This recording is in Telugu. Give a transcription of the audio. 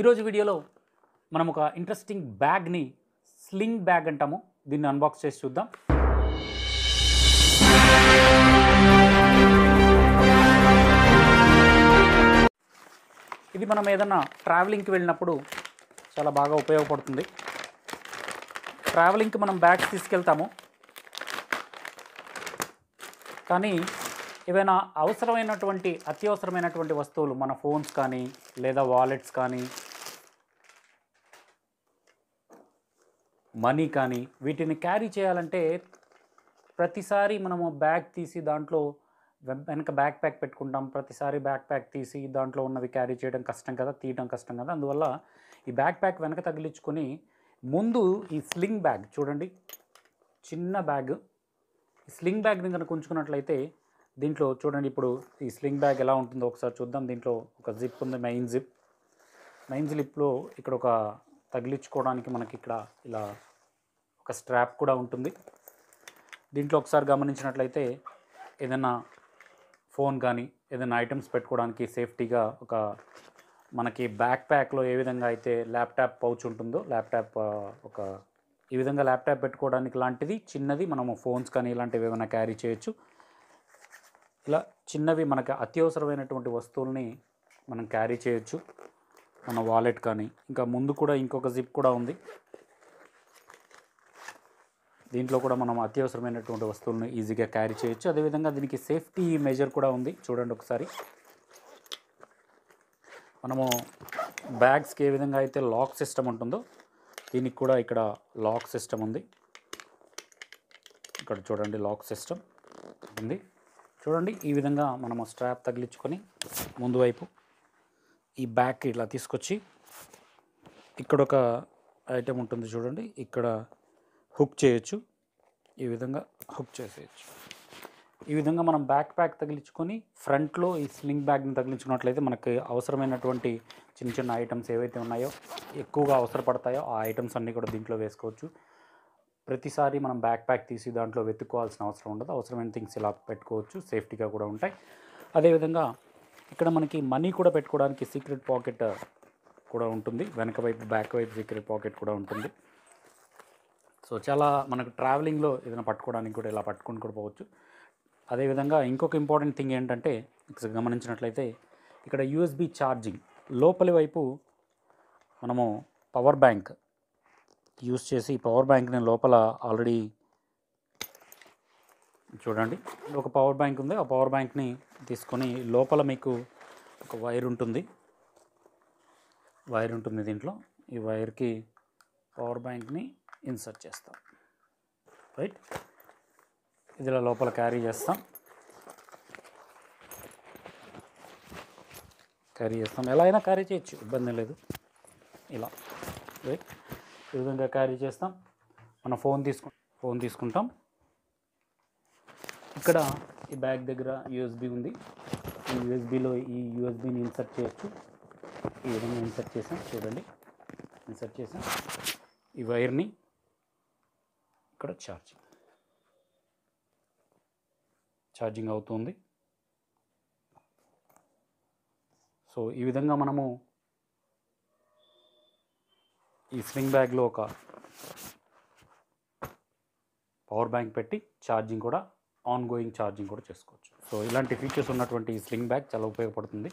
ఈరోజు వీడియోలో మనం ఒక ఇంట్రెస్టింగ్ బ్యాగ్ని స్లింగ్ బ్యాగ్ అంటాము. దీన్ని అన్బాక్స్ చేసి చూద్దాం. ఇది మనం ఏదైనా ట్రావెలింగ్కి వెళ్ళినప్పుడు చాలా బాగా ఉపయోగపడుతుంది. ట్రావెలింగ్కి మనం బ్యాగ్స్ తీసుకెళ్తాము, కానీ ఏవైనా అత్యవసరమైనటువంటి వస్తువులు, మన ఫోన్స్ కానీ లేదా వాలెట్స్ కానీ మనీ కానీ వీటిని క్యారీ చేయాలంటే ప్రతిసారి మనము బ్యాగ్ తీసి దాంట్లో వెనక బ్యాక్ ప్యాక్ పెట్టుకుంటాం. ప్రతిసారి బ్యాక్ ప్యాక్ తీసి దాంట్లో ఉన్నవి క్యారీ చేయడం కష్టం కదా, తీయడం కష్టం కదా. అందువల్ల ఈ బ్యాక్ ప్యాక్ వెనక తగిలించుకొని ముందు ఈ స్లింగ్ బ్యాగ్ చూడండి, చిన్న బ్యాగ్. ఈ స్లింగ్ బ్యాగ్ని కనుక ఉంచుకున్నట్లయితే దీంట్లో చూడండి, ఇప్పుడు ఈ స్లింగ్ బ్యాగ్ ఎలా ఉంటుందో ఒకసారి చూద్దాం. దీంట్లో ఒక జిప్ ఉంది, మెయిన్ జిప్లో ఇక్కడ ఒక తగిలించుకోవడానికి మనకి ఇక్కడ ఇలా ఒక స్ట్రాప్ కూడా ఉంటుంది. దీంట్లో ఒకసారి గమనించినట్లయితే ఏదైనా ఫోన్ కానీ ఏదైనా ఐటమ్స్ పెట్టుకోవడానికి సేఫ్టీగా ఒక మనకి బ్యాక్ ప్యాక్లో ఏ విధంగా అయితే ల్యాప్టాప్ పౌచ్ ఉంటుందో, ఈ విధంగా ల్యాప్టాప్ పెట్టుకోవడానికి లాంటిది చిన్నది మనము ఫోన్స్ కానీ ఇలాంటివి ఏమైనా క్యారీ చేయొచ్చు. ఇలా చిన్నవి మనకు అత్యవసరమైనటువంటి వస్తువుల్ని మనం క్యారీ చేయొచ్చు, మన వాలెట్ కానీ. ఇంకా ముందు కూడా ఇంకొక జిప్ కూడా ఉంది, దీంట్లో కూడా మనం అత్యవసరమైనటువంటి వస్తువులను ఈజీగా క్యారీ చేయొచ్చు. అదేవిధంగా దీనికి సేఫ్టీ మెజర్ కూడా ఉంది, చూడండి ఒకసారి. మనము బ్యాగ్స్కి ఏ విధంగా అయితే లాక్ సిస్టమ్ ఉంటుందో దీనికి కూడా ఇక్కడ లాక్ సిస్టమ్ ఉంది. ఇక్కడ చూడండి, లాక్ సిస్టమ్ ఉంది. చూడండి, ఈ విధంగా మనము స్ట్రాప్ తగిలించుకొని ముందు వైపు ఈ బ్యాగ్కి ఇట్లా తీసుకొచ్చి ఇక్కడ ఒక ఐటెం ఉంటుంది చూడండి, ఇక్కడ హుక్ చేయొచ్చు. ఈ విధంగా హుక్ చేసేయచ్చు. ఈ విధంగా మనం బ్యాక్ ప్యాక్ తగిలించుకొని ఫ్రంట్లో ఈ స్లింగ్ బ్యాగ్ని తగిలించుకున్నట్లయితే మనకి అవసరమైనటువంటి చిన్న చిన్న ఐటమ్స్ ఏవైతే ఉన్నాయో, ఎక్కువగా అవసరపడతాయో ఆ ఐటమ్స్ అన్నీ కూడా దీంట్లో వేసుకోవచ్చు. ప్రతిసారి మనం బ్యాక్ ప్యాక్ తీసి దాంట్లో వెతుక్కోవాల్సిన అవసరం ఉండదు. అవసరమైన థింగ్స్ ఇలా పెట్టుకోవచ్చు, సేఫ్టీగా కూడా ఉంటాయి. అదేవిధంగా ఇక్కడ మనకి మనీ కూడా పెట్టుకోవడానికి సీక్రెట్ పాకెట్ కూడా ఉంటుంది, వెనక వైపు బ్యాక్ వైపు సీక్రెట్ పాకెట్ కూడా ఉంటుంది. సో చాలా మనకు ట్రావెలింగ్లో ఏదైనా పట్టుకోవడానికి కూడా ఇలా పట్టుకొని కూడా పోవచ్చు. అదేవిధంగా ఇంకొక ఇంపార్టెంట్ థింగ్ ఏంటంటే, గమనించినట్లయితే ఇక్కడ యూఎస్బి ఛార్జింగ్ లోపలి వైపు మనము పవర్ బ్యాంక్ యూస్ చేసి పవర్ బ్యాంక్ని లోపల ఆల్రెడీ చూడండి ఒక పవర్ బ్యాంక్ ఉంది. ఆ పవర్ బ్యాంక్ని తీసుకొని లోపల మీకు ఒక వైర్ ఉంటుంది, దీంట్లో ఈ వైర్కి పవర్ బ్యాంక్ని ఇన్సర్ట్ చేస్తాం. రైట్, ఇదిలా లోపల క్యారీ చేస్తాం. ఎలా అయినా క్యారీ చేయొచ్చు, ఇబ్బంది లేదు. ఇలా రైట్, ఈ విధంగా క్యారీ చేస్తాం. మన ఫోన్ తీసుకుంటాం. ఇక్కడ ఈ బ్యాగ్ దగ్గర యూఎస్బి ఉంది. ఈ యూఎస్బిని ఇన్సర్ట్ చేయొచ్చు. ఈ విధంగా ఇన్సర్ట్ చేసాం, చూడండి ఇన్సర్ట్ చేసాం. ఈ వైర్ని ఇక్కడ ఛార్జింగ్ అవుతుంది. సో ఈ విధంగా మనము ఈ స్లింగ్ బ్యాగ్లో ఒక పవర్ బ్యాంక్ పెట్టి ఛార్జింగ్ కూడా ఆన్గోయింగ్ ఛార్జింగ్ కూడా చేసుకోవచ్చు. సో ఇలాంటి ఫీచర్స్ ఉన్నటువంటి ఈ స్లింగ్ బ్యాగ్ చాలా ఉపయోగపడుతుంది.